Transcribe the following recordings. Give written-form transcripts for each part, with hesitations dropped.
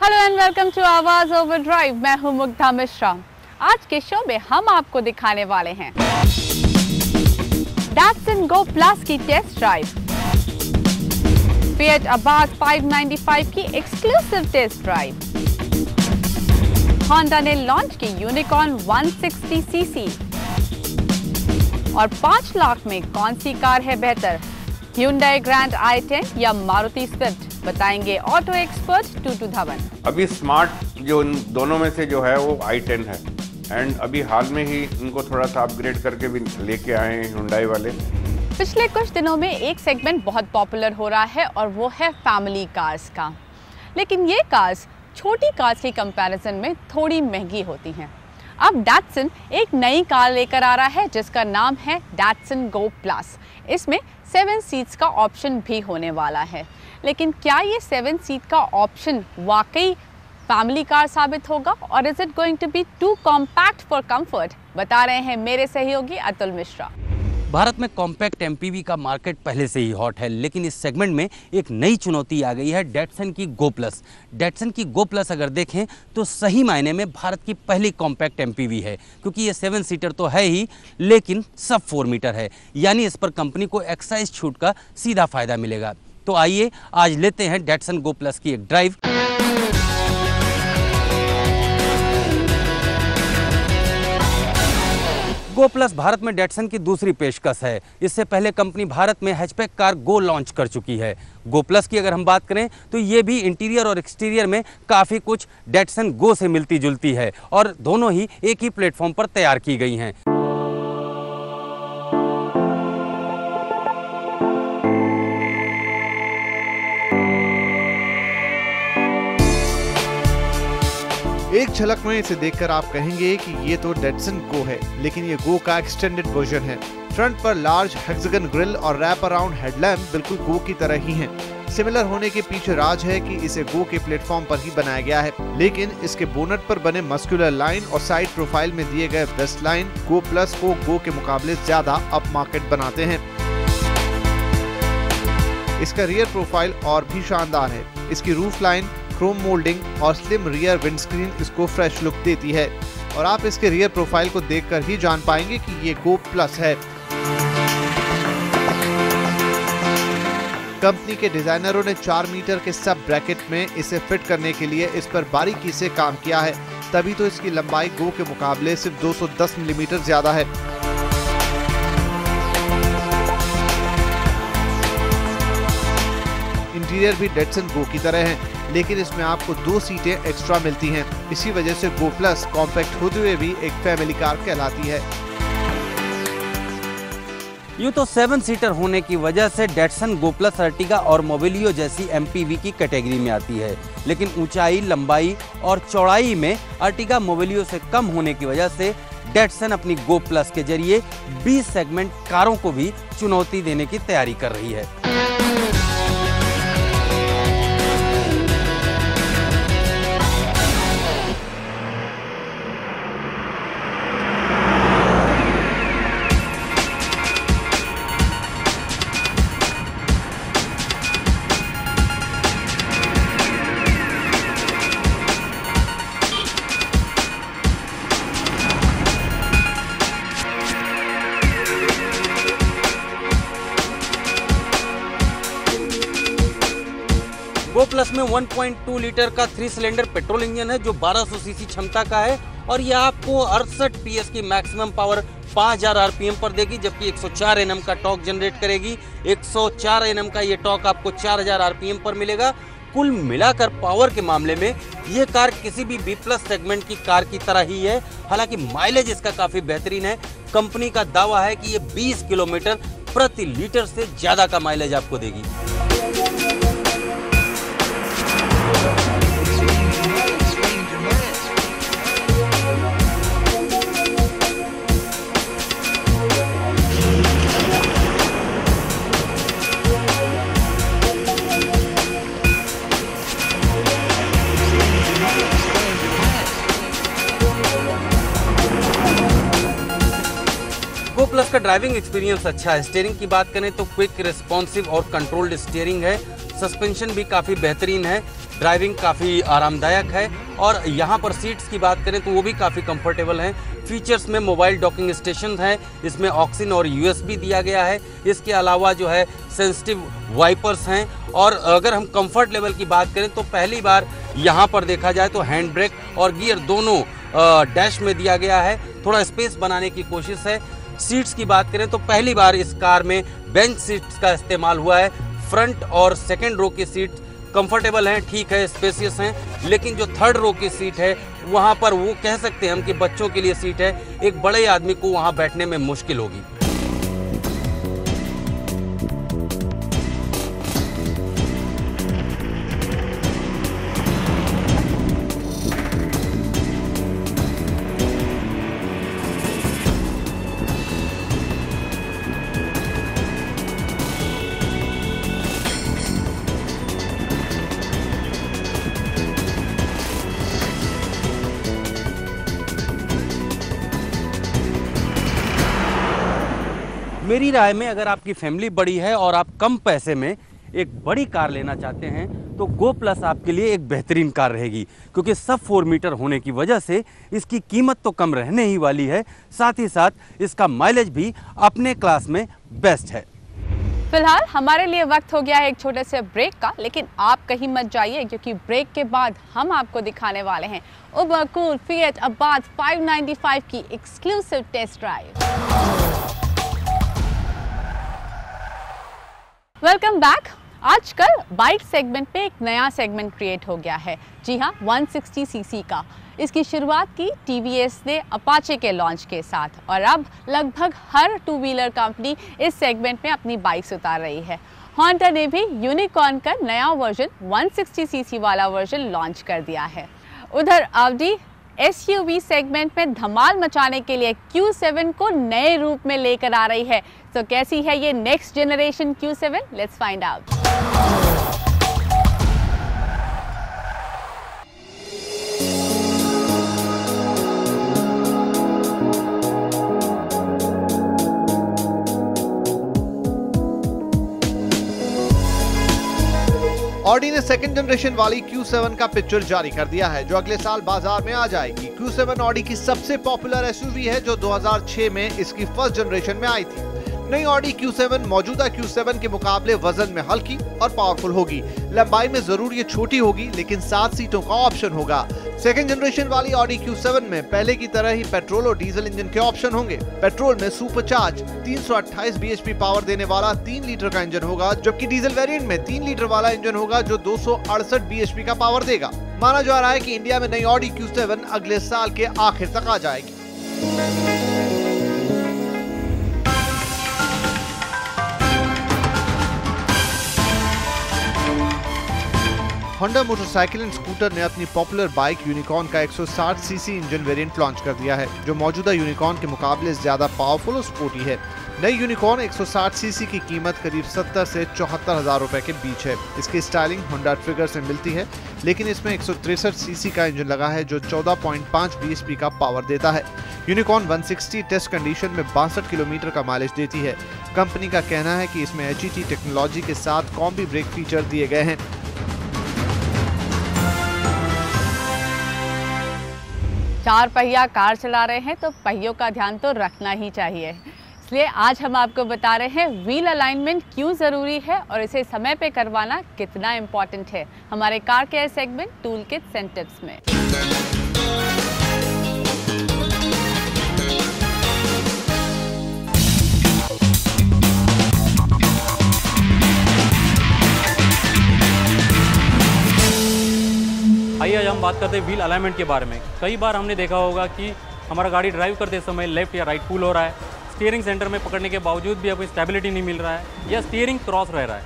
Hello and welcome to आवाज over drive. मैं हूं मुग्धा मिश्रा। आज के शो में हम आपको दिखाने वाले हैं डैटसन गो प्लस की टेस्ट ड्राइव, फिएट अबाज 595 की एक्सक्लूसिव टेस्ट ड्राइव, होंडा ने लॉन्च की यूनिकॉर्न 160 सीसी और 5 लाख में कौन सी कार है बेहतर, Hyundai ग्रैंड i10 या मारुति स्विफ्ट, बताएंगे ऑटो एक्सपर्ट टूटू धवन। अभी स्मार्ट जो इन दोनों में से जो है वो i10 है एंड अभी हाल में ही इनको थोड़ा सा अपग्रेड करके भी लेके आए हैं Hyundai वाले। पिछले कुछ दिनों में एक सेगमेंट बहुत पॉपुलर हो रहा है और वो है फैमिली कार्स का, लेकिन ये कार्स छोटी कार्स के कंपैरिजन में थोड़ी महंगी होती हैं। अब डैटसन एक नई कार लेकर आ रहा है जिसका नाम है डैटसन गो प्लस। इसमें 7 सीट्स का ऑप्शन भी होने वाला है, लेकिन क्या ये 7 सीट का ऑप्शन वाकई फैमिली कार साबित होगा और is it going to be too compact for comfort, बता रहे हैं मेरे सहयोगी अतुल मिश्रा। भारत में कॉम्पैक्ट एमपीवी का मार्केट पहले से ही हॉट है, लेकिन इस सेगमेंट में एक नई चुनौती आ गई है, डैटसन की गो प्लस। डैटसन की गो प्लस अगर देखें तो सही मायने में भारत की पहली कॉम्पैक्ट एमपीवी है, क्योंकि ये 7 सीटर तो है ही लेकिन सब 4 मीटर है, यानी इस पर कंपनी को एक्साइज छूट का सीधा फायदा मिलेगा। तो आइए आज लेते हैं डैटसन गो प्लस की एक ड्राइव। गो प्लस भारत में डैटसन की दूसरी पेशकश है। इससे पहले कंपनी भारत में हैचबैक कार गो लॉन्च कर चुकी है। गो प्लस की अगर हम बात करें तो ये भी इंटीरियर और एक्सटीरियर में काफ़ी कुछ डैटसन गो से मिलती जुलती है और दोनों ही एक ही प्लेटफॉर्म पर तैयार की गई हैं। एक झलक में इसे देखकर आप कहेंगे कि ये तो डैटसन गो है, लेकिन ये गो का एक्सटेंडेड वर्जन है। फ्रंट पर लार्ज हेक्सागन ग्रिल और रैप अराउंड हेडलैम्प बिल्कुल गो की तरह ही हैं। सिमिलर होने के पीछे राज है कि इसे गो के प्लेटफॉर्म पर ही बनाया गया है, लेकिन इसके बोनट पर बने मस्कुलर लाइन और साइड प्रोफाइल में दिए गए वेस्ट लाइन गो प्लस को गो के मुकाबले ज्यादा अप मार्केट बनाते हैं। इसका रियर प्रोफाइल और भी शानदार है। इसकी रूफ लाइन, क्रोम मोल्डिंग और स्लिम रियर विंडस्क्रीन इसको फ्रेश लुक देती है और आप इसके रियर प्रोफाइल को देखकर ही जान पाएंगे कि ये गो प्लस है। कंपनी के डिजाइनरों ने 4 मीटर के सब ब्रैकेट में इसे फिट करने के लिए इस पर बारीकी से काम किया है, तभी तो इसकी लंबाई गो के मुकाबले सिर्फ 210 मिलीमीटर ज्यादा है। इंटीरियर भी डैटसन गो की तरह है, लेकिन इसमें आपको 2 सीटें एक्स्ट्रा मिलती हैं। इसी वजह से गो प्लस कॉम्पैक्ट होते हुए भी एक फैमिली कार कहलाती है। यूँ तो 7 सीटर होने की वजह से डैटसन गो प्लस अर्टिगा और मोबिलियो जैसी एमपीवी की कैटेगरी में आती है, लेकिन ऊंचाई, लंबाई और चौड़ाई में अर्टिगा मोबिलियो से कम होने की वजह से डैटसन अपनी गो प्लस के जरिए 20 सेगमेंट कारों को भी चुनौती देने की तैयारी कर रही है। गो प्लस में 1.2 लीटर का 3 सिलेंडर पेट्रोल इंजन है जो 1200 सीसी क्षमता का है और यह आपको 68 पीएस की मैक्सिमम पावर 5000 आरपीएम पर देगी, जबकि 104 एनएम का टॉर्क जनरेट करेगी। 104 एनएम का ये टॉर्क आपको 4000 आरपीएम पर मिलेगा। कुल मिलाकर पावर के मामले में ये कार किसी भी बी प्लस सेगमेंट की कार की तरह ही है। हालांकि माइलेज इसका काफी बेहतरीन है। कंपनी का दावा है कि ये 20 किलोमीटर प्रति लीटर से ज्यादा का माइलेज आपको देगी। गो प्लस का ड्राइविंग एक्सपीरियंस अच्छा है। स्टीयरिंग की बात करें तो क्विक, रिस्पॉन्सिव और कंट्रोल्ड स्टीयरिंग है। सस्पेंशन भी काफ़ी बेहतरीन है। ड्राइविंग काफ़ी आरामदायक है और यहाँ पर सीट्स की बात करें तो वो भी काफ़ी कंफर्टेबल हैं। फीचर्स में मोबाइल डॉकिंग स्टेशन है, इसमें ऑक्सीजन और यूएसबी दिया गया है। इसके अलावा जो है सेंसिटिव वाइपर्स हैं और अगर हम कंफर्ट लेवल की बात करें तो पहली बार यहाँ पर देखा जाए तो हैंड ब्रेक और गियर दोनों डैश में दिया गया है। थोड़ा स्पेस बनाने की कोशिश है। सीट्स की बात करें तो पहली बार इस कार में बेंच सीट्स का इस्तेमाल हुआ है। फ्रंट और सेकेंड रो की सीट कंफर्टेबल हैं, ठीक है, स्पेसियस हैं, लेकिन जो थर्ड रो की सीट है वहाँ पर वो कह सकते हैं हम कि बच्चों के लिए सीट है। एक बड़े आदमी को वहाँ बैठने में मुश्किल होगी। मेरी राय में अगर आपकी फैमिली बड़ी है और आप कम पैसे में एक बड़ी कार लेना चाहते हैं तो गो प्लस आपके लिए एक बेहतरीन कार रहेगी, क्योंकि सब 4 मीटर होने की वजह से इसकी कीमत तो कम रहने ही वाली है, साथ ही साथ इसका माइलेज भी अपने क्लास में बेस्ट है। फिलहाल हमारे लिए वक्त हो गया है एक छोटे से ब्रेक का, लेकिन आप कहीं मत जाइए क्योंकि ब्रेक के बाद हम आपको दिखाने वाले हैं उबर कूल फिएट अबाद 595 की exclusive test drive. Welcome back. आजकल बाइक सेगमेंट पे एक नया सेगमेंट क्रिएट हो गया है। जी हाँ, 160 सीसी का। इसकी शुरुआत की टीवीएस ने अपाचे के लॉन्च के साथ और अब लगभग हर टू व्हीलर कंपनी इस सेगमेंट में अपनी बाइक्स उतार रही है। होंडा ने भी यूनिकॉर्न का नया वर्जन 160 सीसी वाला वर्जन लॉन्च कर दिया है। उधर ऑडी एसयूवी सेगमेंट में धमाल मचाने के लिए Q7 को नए रूप में लेकर आ रही है। तो कैसी है ये next generation Q7? Let's find out. Audi ने सेकंड जनरेशन वाली Q7 का पिक्चर जारी कर दिया है, जो अगले साल बाजार में आ जाएगी। Q7 ऑडी की सबसे पॉपुलर एसयूवी है, जो 2006 में इसकी फर्स्ट जनरेशन में आई थी। नई ऑडी Q7 मौजूदा Q7 के मुकाबले वजन में हल्की और पावरफुल होगी। लंबाई में जरूर ये छोटी होगी, लेकिन 7 सीटों का ऑप्शन होगा। सेकंड जनरेशन वाली ऑडी Q7 में पहले की तरह ही पेट्रोल और डीजल इंजन के ऑप्शन होंगे। पेट्रोल में सुपरचार्ज 328 bhp पावर देने वाला 3 लीटर का इंजन होगा, जबकि डीजल वेरिएंट में 3 लीटर वाला इंजन होगा जो 268 bhp का पावर देगा। माना जा रहा है कि इंडिया में नई ऑडी Q7 अगले साल के आखिर तक आ जाएगी। होंडा मोटरसाइकिल एंड स्कूटर ने अपनी पॉपुलर बाइक यूनिकॉर्न का 160 सीसी इंजन वेरिएंट लॉन्च कर दिया है, जो मौजूदा यूनिकॉर्न के मुकाबले ज्यादा पावरफुल और स्पोर्टी है। नई यूनिकॉर्न 160 सीसी की कीमत करीब 70 से 74 हजार रुपए के बीच है। इसकी स्टाइलिंग होंडा ट्रिगर से मिलती है, लेकिन इसमें 163 सीसी का इंजन लगा है जो 14.5 bhp का पावर देता है। यूनिकॉर्न 160 टेस्ट कंडीशन में 62 किलोमीटर का माइलेज देती है। कंपनी का कहना है कि इसमें HET टेक्नोलॉजी के साथ कॉम्बी ब्रेक फीचर दिए गए हैं। चार पहिया कार चला रहे हैं तो पहियों का ध्यान तो रखना ही चाहिए, इसलिए आज हम आपको बता रहे हैं व्हील अलाइनमेंट क्यों ज़रूरी है और इसे समय पे करवाना कितना इम्पोर्टेंट है, हमारे car care segment tool Kitts and tips में। आइए आज हम बात करते हैं व्हील अलाइनमेंट के बारे में। कई बार हमने देखा होगा कि हमारा गाड़ी ड्राइव करते समय लेफ्ट या राइट पुल हो रहा है, स्टीयरिंग सेंटर में पकड़ने के बावजूद भी अभी स्टेबिलिटी नहीं मिल रहा है या स्टीयरिंग क्रॉस रह रहा है।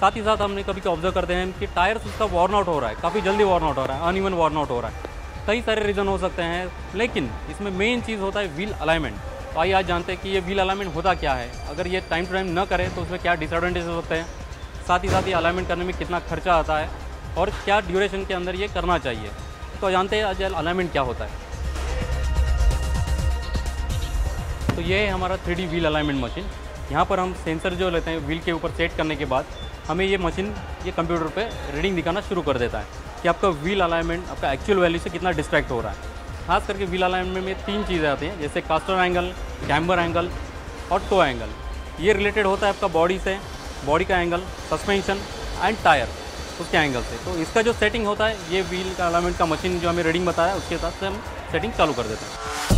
साथ ही साथ हमने कभी ऑब्जर्व करते हैं कि टायर्स उसका वॉर्न आउट हो रहा है, काफ़ी जल्दी वॉर्न आउट हो रहा है, अनइवन वॉर्न आउट हो रहा है। कई सारे रीज़न हो सकते हैं, लेकिन इसमें मेन चीज़ होता है व्हील अलाइनमेंट। तो आइए आज जानते हैं कि ये व्हील अलाइनमेंट होता क्या है, अगर ये टाइम टू टाइम न करें तो उसमें क्या डिसएडवांटेजेस होते हैं, साथ ही साथ ये अलाइनमेंट करने में कितना खर्चा आता है और क्या ड्यूरेशन के अंदर ये करना चाहिए। तो जानते हैं आज अलाइनमेंट क्या होता है। तो ये है हमारा 3D व्हील अलाइनमेंट मशीन। यहाँ पर हम सेंसर जो लेते हैं व्हील के ऊपर सेट करने के बाद हमें ये मशीन ये कंप्यूटर पे रीडिंग दिखाना शुरू कर देता है कि आपका व्हील अलाइनमेंट आपका एक्चुअल वैल्यू से कितना डिस्ट्रैक्ट हो रहा है। खास करके व्हील अलाइनमेंट में 3 चीज़ें आती हैं, जैसे कास्टर एंगल, कैम्बर एंगल और टो एंगल। ये रिलेटेड होता है आपका बॉडी से, बॉडी का एंगल, सस्पेंशन एंड टायर उसके एंगल से। तो इसका जो सेटिंग होता है, ये व्हील का अलाइनमेंट का मशीन जो हमें रीडिंग बताया उसके हिसाब से हम सेटिंग चालू कर देते हैं।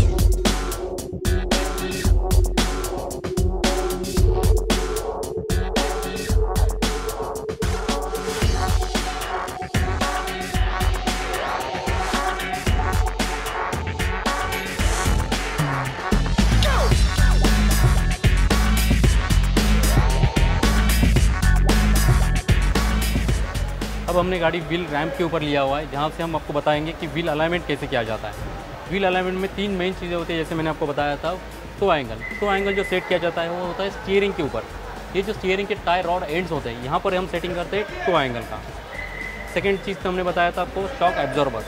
अब हमने गाड़ी व्हील रैंप के ऊपर लिया हुआ है, जहाँ से हम आपको बताएंगे कि व्हील अलाइनमेंट कैसे किया जाता है। व्हील अलाइनमेंट में 3 मेन चीज़ें होती है, जैसे मैंने आपको बताया था। टो एंगल जो सेट किया जाता है वो होता है स्टीयरिंग के ऊपर। ये जो स्टीयरिंग के टायर रॉड एंड्स होते हैं, यहाँ पर हम सेटिंग करते हैं टो एंगल का। सेकेंड चीज़ तो हमने बताया था आपको शॉक एब्जॉर्बर,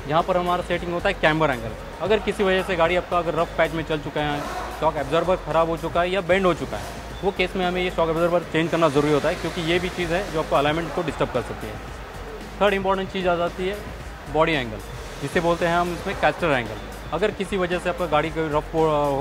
यहाँ पर हमारा सेटिंग होता है कैम्बर एंगल। अगर किसी वजह से गाड़ी आपका अगर रफ पैच में चल चुका है, शॉक एब्जॉर्बर ख़राब हो चुका है या बेंड हो चुका है, वो केस में हमें ये शॉक एब्जॉर्बर चेंज करना ज़रूरी होता है, क्योंकि ये भी चीज़ है जो आपको अलाइनमेंट को डिस्टर्ब कर सकती है। थर्ड इंपॉर्टेंट चीज़ आ जाती है बॉडी एंगल, जिसे बोलते हैं हम इसमें कैस्टर एंगल। अगर किसी वजह से आपका गाड़ी कोई रफ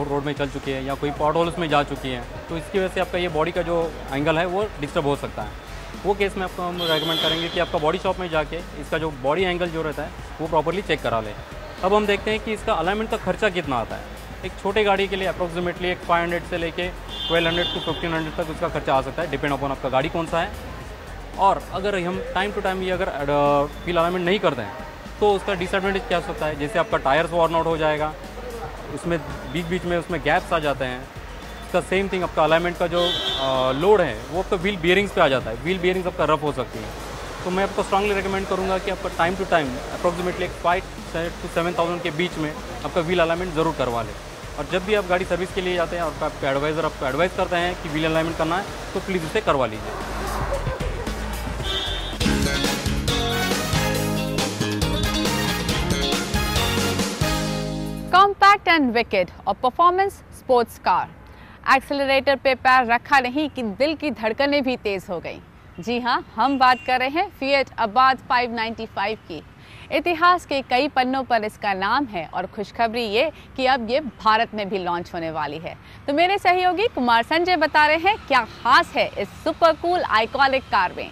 रोड में चल चुकी है या कोई पॉट होल्स में जा चुकी है, तो इसकी वजह से आपका ये बॉडी का जो एंगल है वो डिस्टर्ब हो सकता है। वो केस में आपको हम रेकमेंड करेंगे कि आपका बॉडी शॉप में जाके इसका जो बॉडी एंगल जो रहता है वो प्रॉपर्ली चेक करा लें। अब हम देखते हैं कि इसका अलाइनमेंट का खर्चा कितना आता है। एक छोटे गाड़ी के लिए अप्रोक्सीमेटली एक 500 से लेके 1200 to 1500 तक उसका खर्चा आ सकता है, डिपेंड अपॉन आपका गाड़ी कौन सा है। और अगर हम टाइम टू टाइम ये अगर व्हील अलाइनमेंट नहीं करते हैं तो उसका डिसएडवांटेज क्या हो सकता है, जैसे आपका टायर्स वॉर्न आउट हो जाएगा, उसमें बीच में उसमें गैप्स आ जाते हैं। इसका सेम थिंग आपका अलाइनमेंट का जो लोड है वो आपका व्हील बियरिंग्स पे आ जाता है, व्हील बियरिंग्स आपका रफ हो सकती है। तो मैं आपको स्ट्रांगली रिकमेंड करूँगा कि आपका time to time approximately 5,000 to 7,000 के बीच में आपका व्हील अलाइनमेंट ज़रूर करवा लें। और जब भी आप गाड़ी सर्विस के लिए जाते हैं और आपका एडवाइज़र आपको एडवाइस करते हैं कि व्हील अलाइनमेंट करना है, तो प्लीज़ उसे करवा लीजिए। कॉम्पैक्ट एंड विकेड और परफॉर्मेंस स्पोर्ट्स कार। एक्सेलरेटर पे पैर रखा नहीं कि दिल की धड़कनें भी तेज हो गई। जी हाँ, हम बात कर रहे हैं फिएट अबाद 595 की। इतिहास के कई पन्नों पर इसका नाम है और खुशखबरी ये कि अब ये भारत में भी लॉन्च होने वाली है। तो मेरे सहयोगी कुमार संजय बता रहे हैं क्या खास है इस सुपर कूल आइकॉनिक कार में।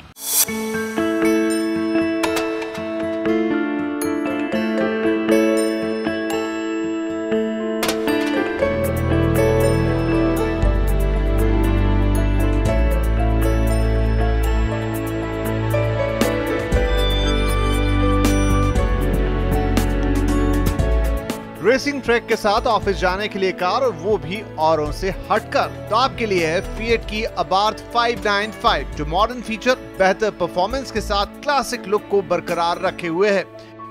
रेसिंग ट्रैक के साथ ऑफिस जाने के लिए कार, और वो भी औरों से हटकर, तो आपके लिए है फिएट की अबार्थ 595 जो मॉडर्न फीचर, बेहतर परफॉर्मेंस के साथ क्लासिक लुक को बरकरार रखे हुए है।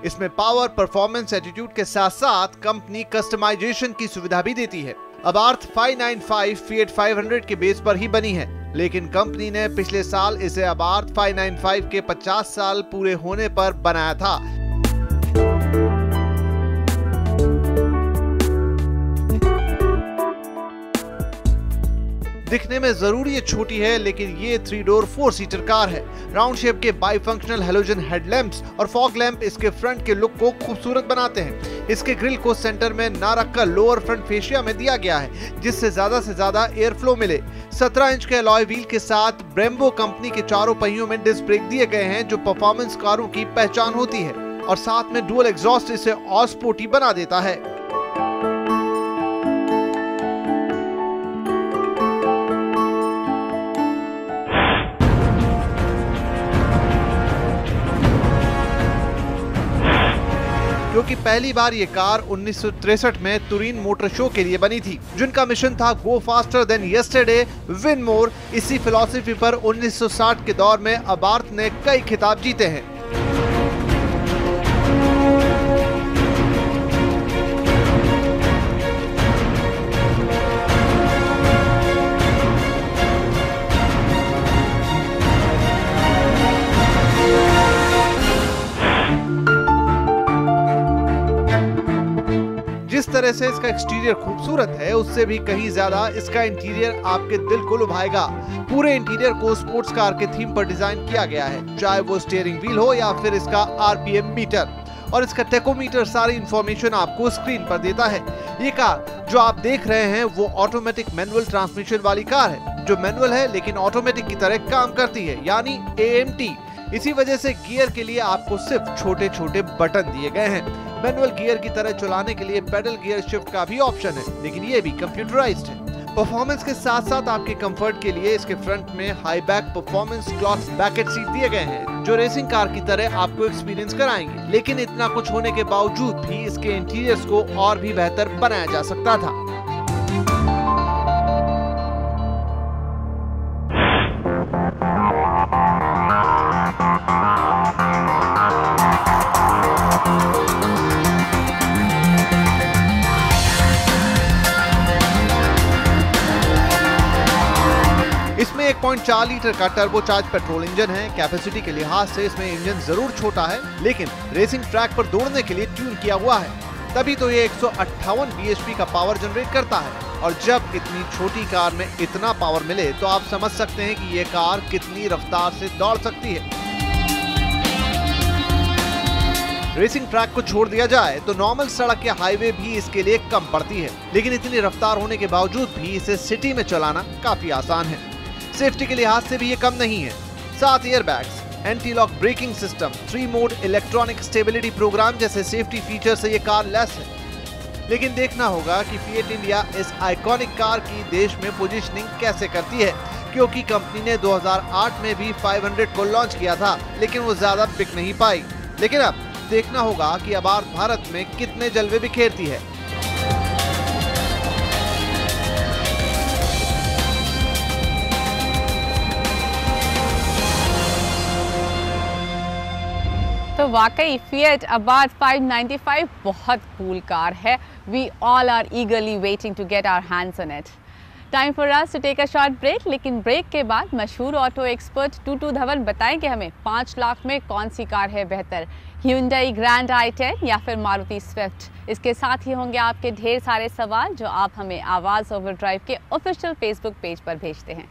इसमें पावर, परफॉर्मेंस, एटीट्यूड के साथ साथ कंपनी कस्टमाइजेशन की सुविधा भी देती है। अबार्थ 595 फिएट 500 के बेस पर ही बनी है, लेकिन कंपनी ने पिछले साल इसे अबार्थ 595 के 50 साल पूरे होने पर बनाया था। दिखने में जरूर ये छोटी है, लेकिन ये 3 डोर 4 सीटर कार है। राउंड शेप के बाई फंक्शनल हेलोजन हेडलैम्प्स और फॉग लैंप इसके फ्रंट के लुक को खूबसूरत बनाते हैं। इसके ग्रिल को सेंटर में ना रखकर लोअर फ्रंट फेशिया में दिया गया है, जिससे ज्यादा से ज्यादा एयर फ्लो मिले। 17 इंच के अलॉय व्हील के साथ ब्रेम्बो कंपनी के चारों पहियों में डिस्क ब्रेक दिए गए हैं, जो परफॉर्मेंस कारों की पहचान होती है, और साथ में डुअल एग्जॉस्ट इसे और स्पोर्टी बना देता है। क्योंकि पहली बार ये कार 1963 में तुरीन मोटर शो के लिए बनी थी, जिनका मिशन था गो फास्टर देन यस्टरडे, विन मोर। इसी फिलॉसफी पर 1960 के दौर में अबार्थ ने कई खिताब जीते हैं। जिस तरह से इसका एक्सटीरियर खूबसूरत है, उससे भी कहीं ज्यादा इसका इंटीरियर आपके दिल को लुभाएगा। पूरे इंटीरियर को स्पोर्ट्स कार के थीम पर डिजाइन किया गया है, चाहे वो स्टीयरिंग व्हील हो या फिर इसका आरपीएम मीटर। और इसका टेकोमीटर सारी इंफॉर्मेशन आपको स्क्रीन पर देता है। ये कार जो आप देख रहे हैं वो ऑटोमेटिक मैनुअल ट्रांसमिशन वाली कार है, जो मैनुअल है लेकिन ऑटोमेटिक की तरह काम करती है, यानी AMT। इसी वजह से गियर के लिए आपको सिर्फ छोटे छोटे बटन दिए गए हैं। मैनुअल गियर की तरह चलाने के लिए पेडल गियर शिफ्ट का भी ऑप्शन है, लेकिन ये भी कंप्यूटराइज्ड है। परफॉर्मेंस के साथ साथ आपके कंफर्ट के लिए इसके फ्रंट में high back performance cloth baked seat दिए गए हैं, जो रेसिंग कार की तरह आपको एक्सपीरियंस कराएंगे। लेकिन इतना कुछ होने के बावजूद भी इसके इंटीरियर्स को और भी बेहतर बनाया जा सकता था। इसमें 1.4 लीटर का टर्बोचार्ज पेट्रोल इंजन है। कैपेसिटी के लिहाज से इसमें इंजन जरूर छोटा है, लेकिन रेसिंग ट्रैक पर दौड़ने के लिए ट्यून किया हुआ है, तभी तो ये 158 bhp का पावर जनरेट करता है। और जब इतनी छोटी कार में इतना पावर मिले तो आप समझ सकते हैं कि ये कार कितनी रफ्तार से दौड़ सकती है। रेसिंग ट्रैक को छोड़ दिया जाए तो नॉर्मल सड़क या हाईवे भी इसके लिए कम पड़ती है, लेकिन इतनी रफ्तार होने के बावजूद भी इसे सिटी में चलाना काफी आसान है। सेफ्टी के लिहाज से भी ये कम नहीं है। 7 airbags, anti lock braking system, 3 mode electronic stability program जैसे सेफ्टी फीचर से ये कार लेस है। लेकिन देखना होगा कि फिएट इंडिया इस आइकॉनिक कार की देश में पोजीशनिंग कैसे करती है, क्योंकि कंपनी ने 2008 में भी 500 को लॉन्च किया था, लेकिन वो ज्यादा बिक नहीं पाई। लेकिन अब देखना होगा कि अब भारत में कितने जलवे बिखेरती है। तो वाकई फिएट अबार्ट 595 बहुत कूल कार है। We all are eagerly waiting to get our hands on it. Time for us to take a short break, लेकिन ब्रेक के बाद मशहूर ऑटो एक्सपर्ट टूटू धवन बताएंगे हमें 5 लाख में कौन सी कार है बेहतर, Hyundai ग्रैंड i10 या फिर मारुति स्विफ्ट। इसके साथ ही होंगे आपके ढेर सारे सवाल जो आप हमें आवाज़ ओवर ड्राइव के ऑफिशियल फेसबुक पेज पर भेजते हैं।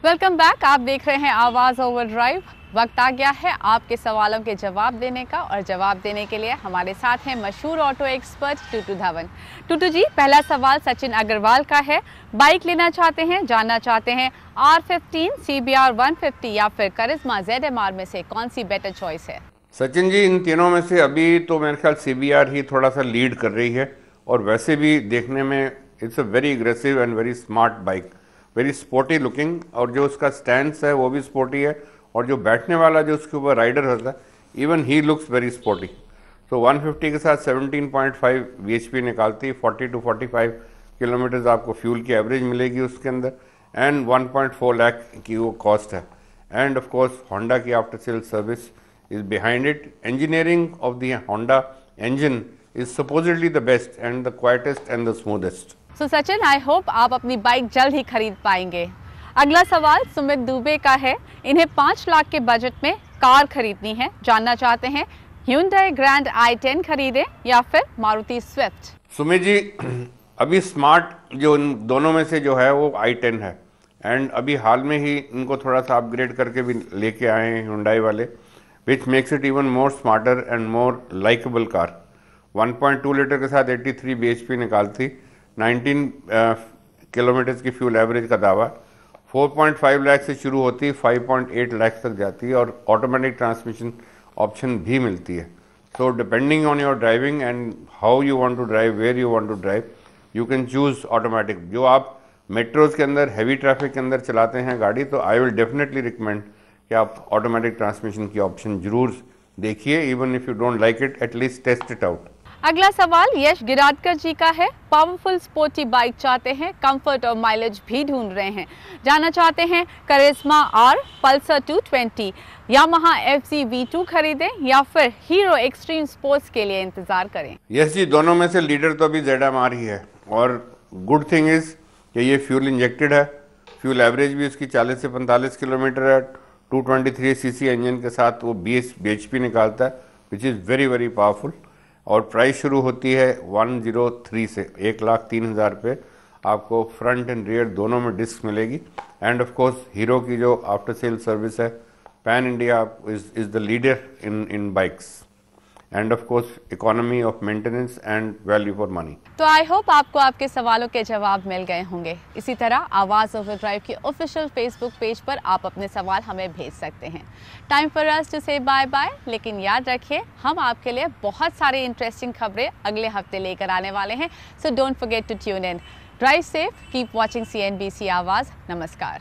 वेलकम बैक, आप देख रहे हैं आवाज़ ओवर ड्राइव। वक्त आ गया है आपके सवालों के जवाब देने का, और जवाब देने के लिए हमारे साथ हैं मशहूर ऑटो एक्सपर्ट टूटू धवन। टूटू जी, पहला सवाल सचिन अग्रवाल का है। बाइक लेना चाहते हैं, जानना चाहते हैं R15, CBR 150 या फिर करिश्मा ZMR में से कौन सी बेटर चॉइस है? सचिन जी, इन तीनों में से अभी तो मेरे ख्याल CBR ही थोड़ा सा लीड कर रही है, और वैसे भी देखने में it's a very aggressive and very smart bike, very sporty looking, और जो उसका स्टैंड्स है वो भी स्पोर्टी है, और जो बैठने वाला जो उसके ऊपर राइडर होता है even he looks very sporty. तो 150 के साथ 17.5 bhp निकालती है, 40 to 45 किलोमीटर्स आपको फ्यूल की एवरेज मिलेगी उसके अंदर, एंड 1.4 लाख की वो कॉस्ट है। एंड ऑफ कोर्स होंडा की after sale service is behind it. Engineering of the Honda engine is supposedly the best and the quietest and the smoothest. So Sachin, I hope आप अपनी bike जल्द ही खरीद पाएंगे। अगला सवाल सुमित दुबे का है। इन्हें 5 लाख के बजट में कार खरीदनी है, जानना चाहते हैं Hyundai ग्रैंड i10 खरीदें या फिर मारुति स्विफ्ट? सुमित जी, अभी स्मार्ट जो इन दोनों में से जो है वो i10 है, एंड अभी हाल में ही इनको थोड़ा सा अपग्रेड करके भी लेके आए हैं Hyundai वाले, which makes it even more smarter and more likeable car. 1.2 litre के साथ 83 bhp निकालती, 19 किलोमीटर्स की फ्यूल एवरेज का दावा, 4.5 लाख से शुरू होती है, 5.8 लाख तक जाती है, और ऑटोमेटिक ट्रांसमिशन ऑप्शन भी मिलती है। So depending on your driving and how you want to drive, where you want to drive, you can choose automatic. जो आप मेट्रोज के अंदर हैवी ट्रैफिक के अंदर चलाते हैं गाड़ी, तो आई विल डेफिनेटली रिकमेंड कि आप ऑटोमेटिक ट्रांसमिशन की ऑप्शन जरूर देखिए, even if you don't like it, at least test it out. अगला सवाल यश गिराडकर जी का है। पावरफुल स्पोर्टी बाइक चाहते हैं, कंफर्ट और माइलेज भी ढूंढ रहे हैं, जानना चाहते हैं करिश्मा R, Pulsar 220, Yamaha FZ V2 खरीदें या फिर हीरो एक्सट्रीम स्पोर्ट्स के लिए इंतजार करें? यस जी, दोनों में से लीडर तो अभी ZMR ही है, और गुड थिंग इज कि ये फ्यूल इंजेक्टेड है, फ्यूल एवरेज भी उसकी 40 से 45 किलोमीटर है, 223 cc इंजन के साथ वो 20 bhp निकालता है, which is very very powerful. और प्राइस शुरू होती है 103 से, 1,03,000 पे आपको फ्रंट एंड रियर दोनों में डिस्क मिलेगी। एंड ऑफ कोर्स हीरो की जो आफ्टर सेल सर्विस है pan India is the leader in bikes, end of course economy of maintenance and value for money. तो आई होप आपको आपके सवालों के जवाब मिल गए होंगे। इसी तरह आवाज़ ओवरड्राइव की ऑफिशियल फेसबुक पेज पर आप अपने सवाल हमें भेज सकते हैं। टाइम फॉर अस टू से बाय बाय, लेकिन याद रखिए हम आपके लिए बहुत सारी इंटरेस्टिंग खबरें अगले हफ्ते लेकर आने वाले हैं। So don't forget to tune in. Drive safe, keep watching CNBC Awaaz. नमस्कार।